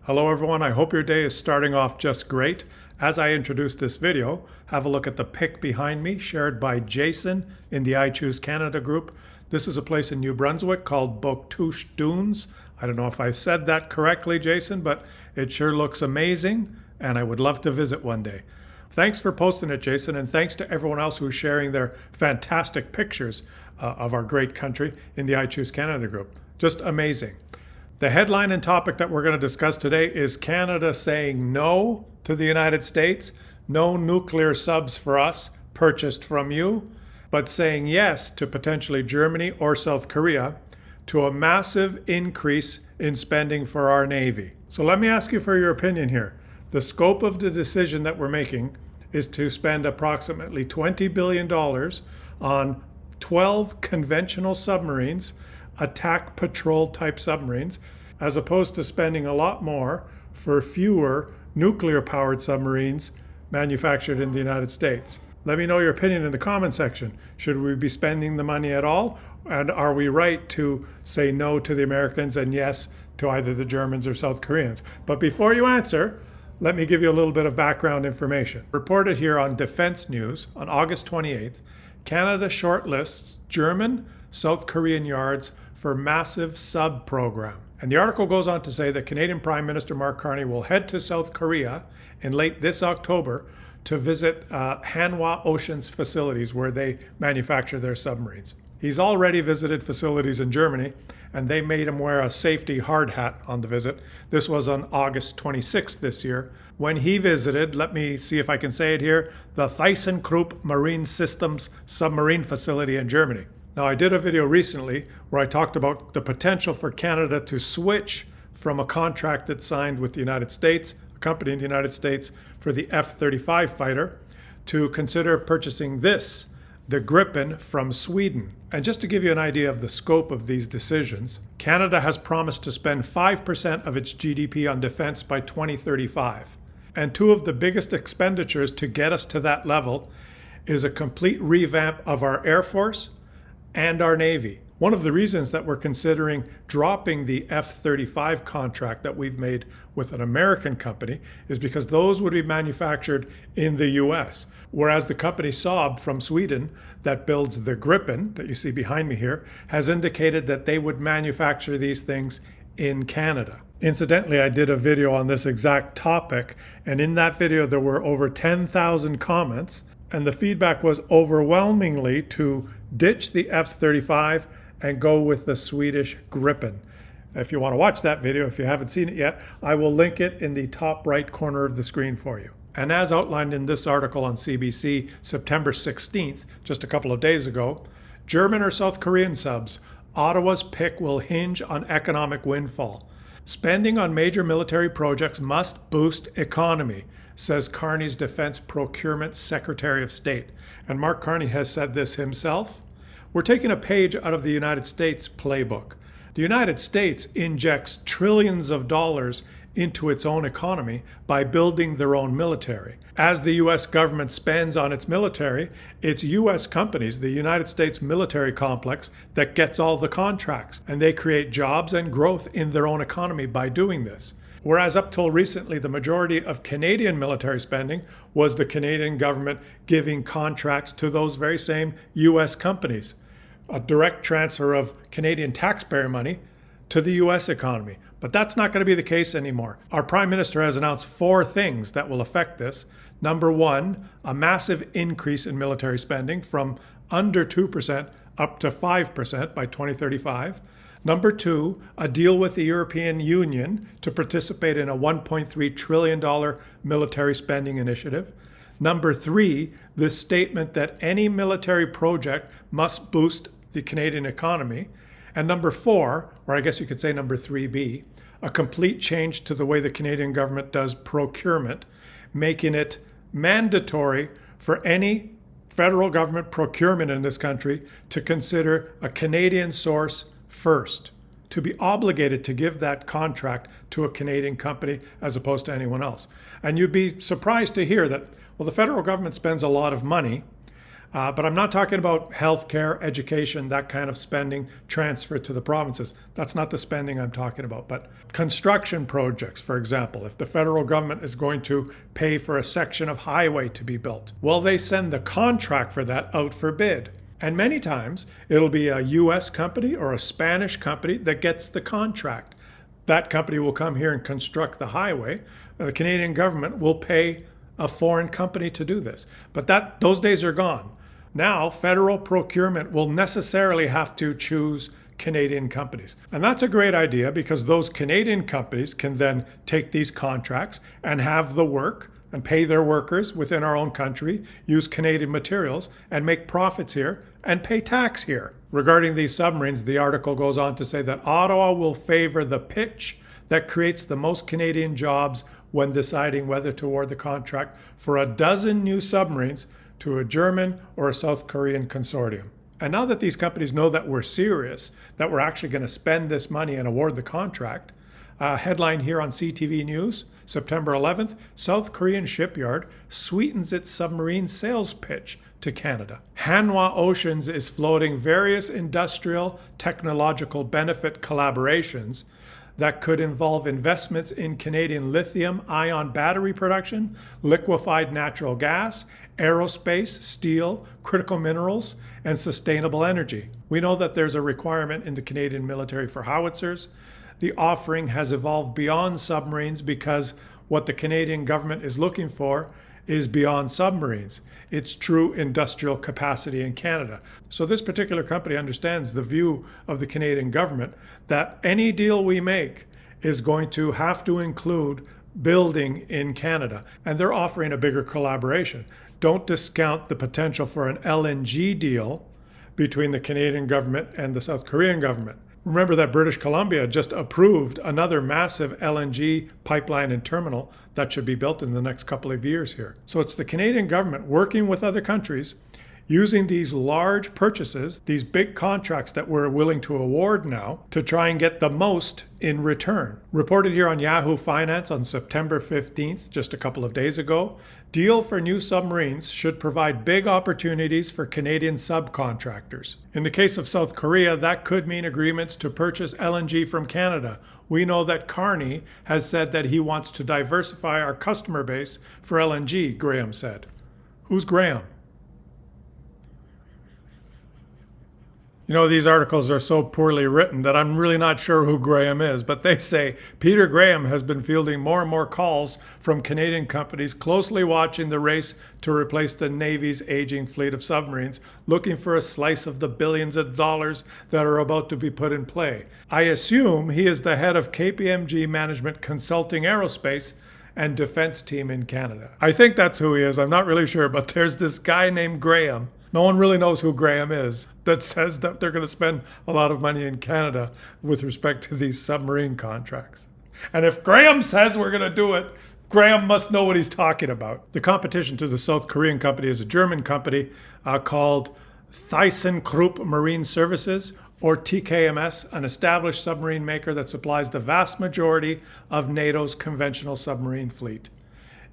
Hello everyone, I hope your day is starting off just great. As I introduce this video, have a look at the pic behind me shared by Jason in the I Choose Canada group. This is a place in New Brunswick called Bouctouche Dunes. I don't know if I said that correctly, Jason, but it sure looks amazing and I would love to visit one day. Thanks for posting it, Jason, and thanks to everyone else who's sharing their fantastic pictures of our great country in the I Choose Canada group. Just amazing. The headline and topic that we're going to discuss today is Canada saying no to the United States, no nuclear subs for us purchased from you, but saying yes to potentially Germany or South Korea to a massive increase in spending for our Navy. So let me ask you for your opinion here. The scope of the decision that we're making is to spend approximately $20 billion on 12 conventional submarines, attack patrol type submarines, as opposed to spending a lot more for fewer nuclear powered submarines manufactured in the United States. Let me know your opinion in the comment section. Should we be spending the money at all? And are we right to say no to the Americans and yes to either the Germans or South Koreans? But before you answer, let me give you a little bit of background information. Reported here on Defense News on August 28th, Canada shortlists German, South Korean yards for massive sub program. And the article goes on to say that Canadian Prime Minister Mark Carney will head to South Korea in late this October to visit Hanwha Ocean's facilities where they manufacture their submarines. He's already visited facilities in Germany, and they made him wear a safety hard hat on the visit. This was on August 26th this year. When he visited, let me see if I can say it here, the ThyssenKrupp Marine Systems submarine facility in Germany. Now, I did a video recently where I talked about the potential for Canada to switch from a contract that's signed with the United States, a company in the United States, for the F-35 fighter, to consider purchasing this, the Gripen, from Sweden. And just to give you an idea of the scope of these decisions, Canada has promised to spend 5% of its GDP on defense by 2035. And two of the biggest expenditures to get us to that level is a complete revamp of our Air Force and our Navy. One of the reasons that we're considering dropping the F-35 contract that we've made with an American company is because those would be manufactured in the US, whereas the company Saab from Sweden that builds the Gripen that you see behind me here has indicated that they would manufacture these things in Canada. Incidentally, I did a video on this exact topic, and in that video there were over 10,000 comments, and the feedback was overwhelmingly to ditch the F-35 and go with the Swedish Gripen. If you want to watch that video, if you haven't seen it yet, I will link it in the top right corner of the screen for you. And as outlined in this article on CBC, September 16th, just a couple of days ago, German or South Korean subs, Ottawa's pick will hinge on economic windfall. Spending on major military projects must boost economy, says Carney's Defense Procurement Secretary of State. And Mark Carney has said this himself. We're taking a page out of the United States playbook. The United States injects trillions of dollars into its own economy by building their own military. As the US government spends on its military, it's US companies, the United States military complex, that gets all the contracts, and they create jobs and growth in their own economy by doing this. Whereas up till recently, the majority of Canadian military spending was the Canadian government giving contracts to those very same US companies. A direct transfer of Canadian taxpayer money to the US economy. But that's not going to be the case anymore. Our Prime Minister has announced 4 things that will affect this. Number 1, a massive increase in military spending from under 2% up to 5% by 2035. Number 2, a deal with the European Union to participate in a $1.3 trillion military spending initiative. Number 3, the statement that any military project must boost the Canadian economy. And number 4, or I guess you could say number 3B, a complete change to the way the Canadian government does procurement, making it mandatory for any federal government procurement in this country to consider a Canadian source first, to be obligated to give that contract to a Canadian company as opposed to anyone else. And you'd be surprised to hear that, well, the federal government spends a lot of money But I'm not talking about healthcare, education, that kind of spending transfer to the provinces. That's not the spending I'm talking about. But construction projects, for example, if the federal government is going to pay for a section of highway to be built, well, they send the contract for that out for bid. And many times it'll be a US company or a Spanish company that gets the contract. That company will come here and construct the highway. The Canadian government will pay a foreign company to do this. But those days are gone. Now, federal procurement will necessarily have to choose Canadian companies. And that's a great idea because those Canadian companies can then take these contracts and have the work and pay their workers within our own country, use Canadian materials, and make profits here and pay tax here. Regarding these submarines, the article goes on to say that Ottawa will favor the pitch that creates the most Canadian jobs when deciding whether to award the contract for a dozen new submarines to a German or a South Korean consortium. And now that these companies know that we're serious, that we're actually going to spend this money and award the contract, headline here on CTV News, September 11th, South Korean shipyard sweetens its submarine sales pitch to Canada. Hanwha Oceans is floating various industrial technological benefit collaborations that could involve investments in Canadian lithium-ion battery production, liquefied natural gas, aerospace, steel, critical minerals, and sustainable energy. We know that there's a requirement in the Canadian military for howitzers. The offering has evolved beyond submarines because what the Canadian government is looking for is beyond submarines. It's true industrial capacity in Canada. So this particular company understands the view of the Canadian government that any deal we make is going to have to include building in Canada. And they're offering a bigger collaboration. Don't discount the potential for an LNG deal between the Canadian government and the South Korean government. Remember that British Columbia just approved another massive LNG pipeline and terminal that should be built in the next couple of years here. So it's the Canadian government working with other countries, using these large purchases, these big contracts that we're willing to award now, to try and get the most in return. Reported here on Yahoo Finance on September 15th, just a couple of days ago, deal for new submarines should provide big opportunities for Canadian subcontractors. In the case of South Korea, that could mean agreements to purchase LNG from Canada. We know that Carney has said that he wants to diversify our customer base for LNG, Graham said. Who's Graham? You know, these articles are so poorly written that I'm really not sure who Graham is, but they say Peter Graham has been fielding more and more calls from Canadian companies closely watching the race to replace the Navy's aging fleet of submarines, looking for a slice of the billions of dollars that are about to be put in play. I assume he is the head of KPMG Management Consulting Aerospace and Defense Team in Canada. I think that's who he is. I'm not really sure, but there's this guy named Graham. No one really knows who Graham is that says that they're going to spend a lot of money in Canada with respect to these submarine contracts. And if Graham says we're going to do it, Graham must know what he's talking about. The competition to the South Korean company is a German company called ThyssenKrupp Marine Services, or TKMS, an established submarine maker that supplies the vast majority of NATO's conventional submarine fleet.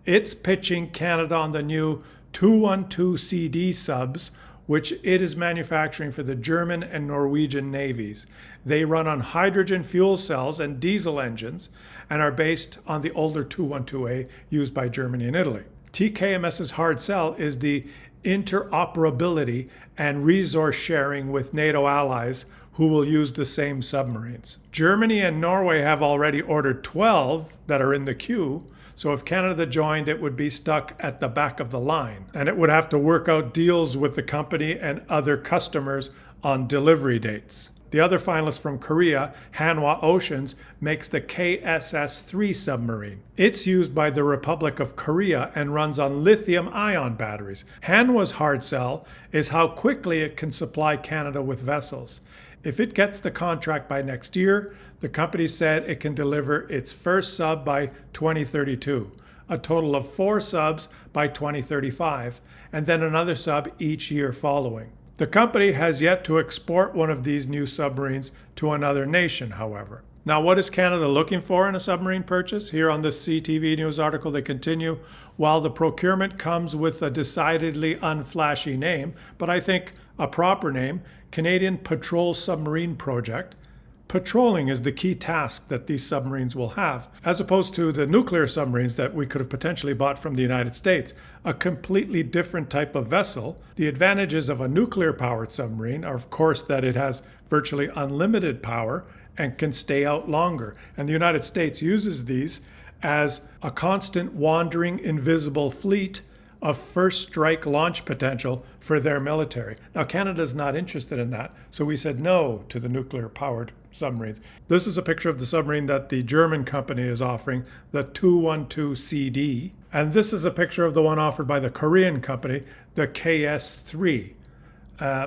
It's pitching Canada on the new 212CD subs, which it is manufacturing for the German and Norwegian navies. They run on hydrogen fuel cells and diesel engines and are based on the older 212A used by Germany and Italy. TKMS's hard sell is the interoperability and resource sharing with NATO allies who will use the same submarines. Germany and Norway have already ordered 12 that are in the queue. So if Canada joined, it would be stuck at the back of the line, and it would have to work out deals with the company and other customers on delivery dates. The other finalist from Korea, Hanwha Oceans, makes the KSS-3 submarine. It's used by the Republic of Korea and runs on lithium-ion batteries. Hanwha's hard sell is how quickly it can supply Canada with vessels. If it gets the contract by next year, the company said it can deliver its first sub by 2032, a total of 4 subs by 2035, and then another sub each year following. The company has yet to export one of these new submarines to another nation, however. Now, what is Canada looking for in a submarine purchase? Here on this CTV News article, they continue, while the procurement comes with a decidedly unflashy name, but I think a proper name, Canadian Patrol Submarine Project, patrolling is the key task that these submarines will have, as opposed to the nuclear submarines that we could have potentially bought from the United States. A completely different type of vessel. The advantages of a nuclear-powered submarine are, of course, that it has virtually unlimited power and can stay out longer. And the United States uses these as a constant wandering invisible fleet of first strike launch potential for their military. Now, Canada's not interested in that, so we said no to the nuclear-powered submarines. This is a picture of the submarine that the German company is offering, the 212CD. And this is a picture of the one offered by the Korean company, the KS-3.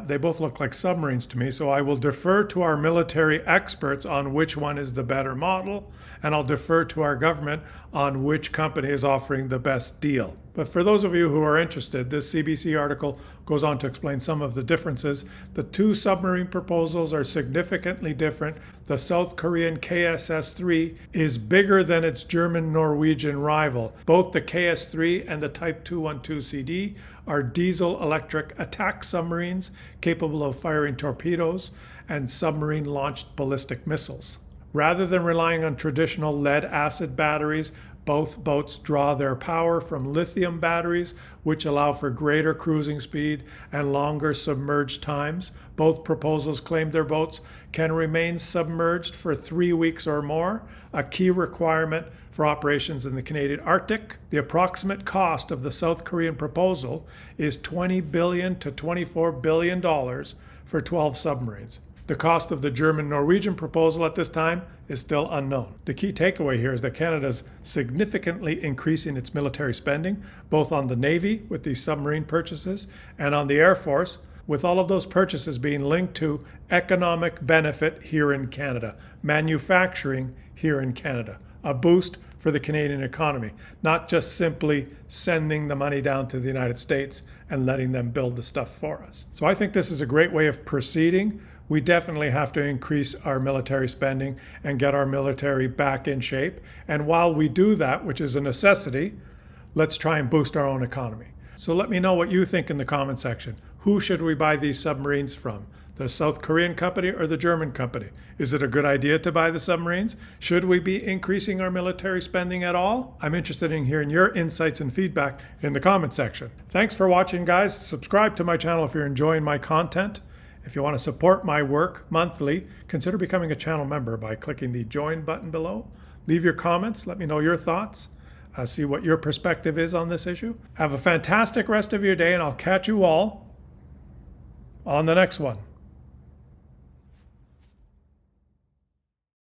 They both look like submarines to me, so I will defer to our military experts on which one is the better model, and I'll defer to our government on which company is offering the best deal. But for those of you who are interested, this CBC article goes on to explain some of the differences. The two submarine proposals are significantly different. The South Korean KSS-3 is bigger than its German-Norwegian rival. Both the KS-3 and the Type 212CD are diesel-electric attack submarines capable of firing torpedoes and submarine-launched ballistic missiles. Rather than relying on traditional lead-acid batteries, both boats draw their power from lithium batteries, which allow for greater cruising speed and longer submerged times. Both proposals claim their boats can remain submerged for 3 weeks or more, a key requirement for operations in the Canadian Arctic. The approximate cost of the South Korean proposal is $20 billion to $24 billion for 12 submarines. The cost of the German-Norwegian proposal at this time is still unknown. The key takeaway here is that Canada is significantly increasing its military spending, both on the Navy with these submarine purchases and on the Air Force, with all of those purchases being linked to economic benefit here in Canada, manufacturing here in Canada, a boost for the Canadian economy, not just simply sending the money down to the United States and letting them build the stuff for us. So I think this is a great way of proceeding. We definitely have to increase our military spending and get our military back in shape. And while we do that, which is a necessity, let's try and boost our own economy. So let me know what you think in the comment section. Who should we buy these submarines from? The South Korean company or the German company? Is it a good idea to buy the submarines? Should we be increasing our military spending at all? I'm interested in hearing your insights and feedback in the comment section. Thanks for watching, guys. Subscribe to my channel if you're enjoying my content. If you want to support my work monthly, consider becoming a channel member by clicking the join button below. Leave your comments. Let me know your thoughts. See what your perspective is on this issue. Have a fantastic rest of your day, and I'll catch you all on the next one.